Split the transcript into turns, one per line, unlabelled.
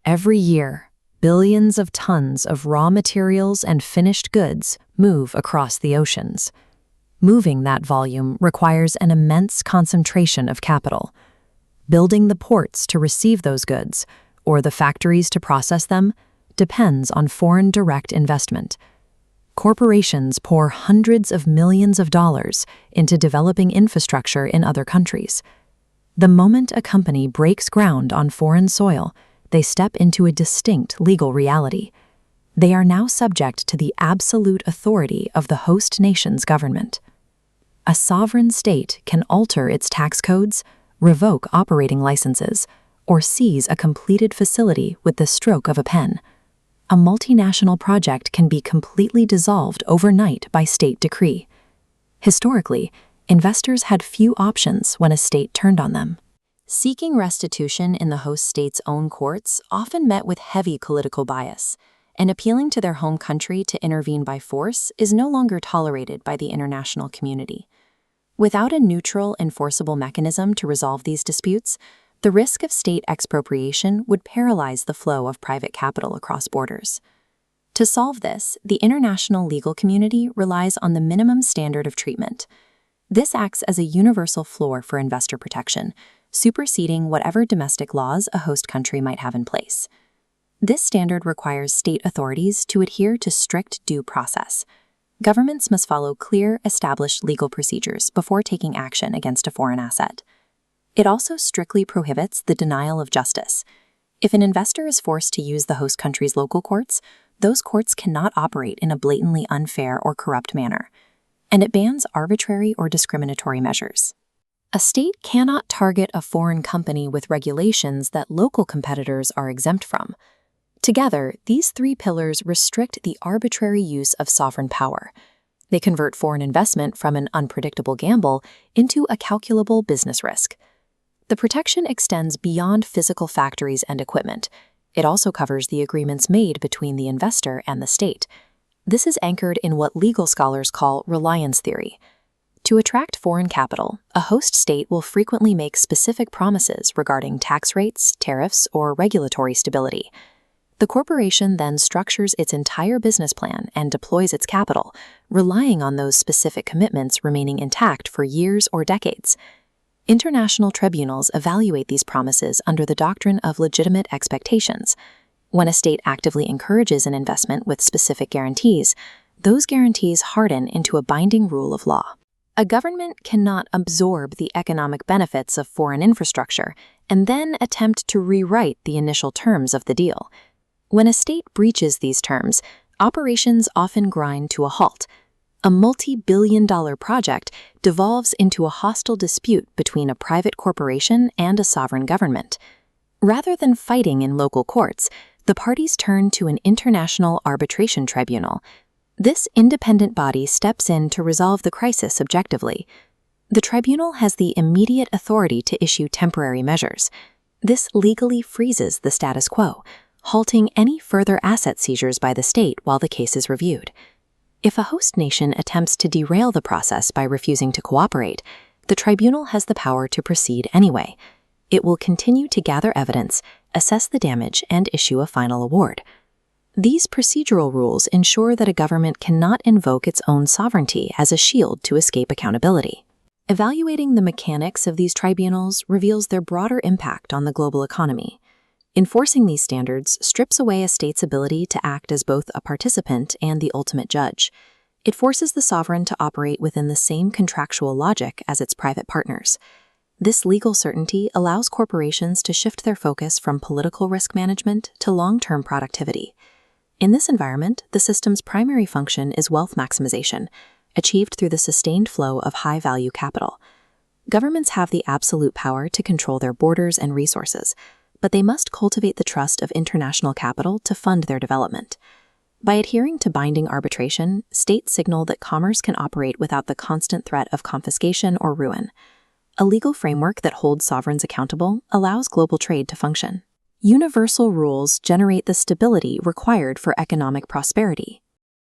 Every year, billions of tons of raw materials and finished goods move across the oceans. Moving that volume requires an immense concentration of capital. Building the ports to receive those goods, or the factories to process them, depends on foreign direct investment. Corporations pour hundreds of millions of dollars into developing infrastructure in other countries. The moment a company breaks ground on foreign soil, they step into a distinct legal reality. They are now subject to the absolute authority of the host nation's government. A sovereign state can alter its tax codes, revoke operating licenses, or seize a completed facility with the stroke of a pen. A multinational project can be completely dissolved overnight by state decree. Historically, investors had few options when a state turned on them. Seeking restitution in the host state's own courts often met with heavy political bias, and appealing to their home country to intervene by force is no longer tolerated by the international community. Without a neutral, enforceable mechanism to resolve these disputes, the risk of state expropriation would paralyze the flow of private capital across borders. To solve this, the international legal community relies on the minimum standard of treatment. This acts as a universal floor for investor protection, superseding whatever domestic laws a host country might have in place. This standard requires state authorities to adhere to strict due process. Governments must follow clear, established legal procedures before taking action against a foreign asset. It also strictly prohibits the denial of justice. If an investor is forced to use the host country's local courts, those courts cannot operate in a blatantly unfair or corrupt manner. And it bans arbitrary or discriminatory measures. A state cannot target a foreign company with regulations that local competitors are exempt from. Together, these three pillars restrict the arbitrary use of sovereign power. They convert foreign investment from an unpredictable gamble into a calculable business risk. The protection extends beyond physical factories and equipment. It also covers the agreements made between the investor and the state. This is anchored in what legal scholars call reliance theory. To attract foreign capital, a host state will frequently make specific promises regarding tax rates, tariffs, or regulatory stability. The corporation then structures its entire business plan and deploys its capital, relying on those specific commitments remaining intact for years or decades. International tribunals evaluate these promises under the doctrine of legitimate expectations. When a state actively encourages an investment with specific guarantees, those guarantees harden into a binding rule of law. A government cannot absorb the economic benefits of foreign infrastructure and then attempt to rewrite the initial terms of the deal. When a state breaches these terms, operations often grind to a halt. A multi-billion-dollar project devolves into a hostile dispute between a private corporation and a sovereign government. Rather than fighting in local courts, the parties turn to an international arbitration tribunal. This independent body steps in to resolve the crisis objectively. The tribunal has the immediate authority to issue temporary measures. This legally freezes the status quo, halting any further asset seizures by the state while the case is reviewed. If a host nation attempts to derail the process by refusing to cooperate, the tribunal has the power to proceed anyway. It will continue to gather evidence, assess the damage, and issue a final award. These procedural rules ensure that a government cannot invoke its own sovereignty as a shield to escape accountability. Evaluating the mechanics of these tribunals reveals their broader impact on the global economy. Enforcing these standards strips away a state's ability to act as both a participant and the ultimate judge. It forces the sovereign to operate within the same contractual logic as its private partners. This legal certainty allows corporations to shift their focus from political risk management to long-term productivity. In this environment, the system's primary function is wealth maximization, achieved through the sustained flow of high-value capital. Governments have the absolute power to control their borders and resources, but they must cultivate the trust of international capital to fund their development. By adhering to binding arbitration, states signal that commerce can operate without the constant threat of confiscation or ruin. A legal framework that holds sovereigns accountable allows global trade to function. Universal rules generate the stability required for economic prosperity.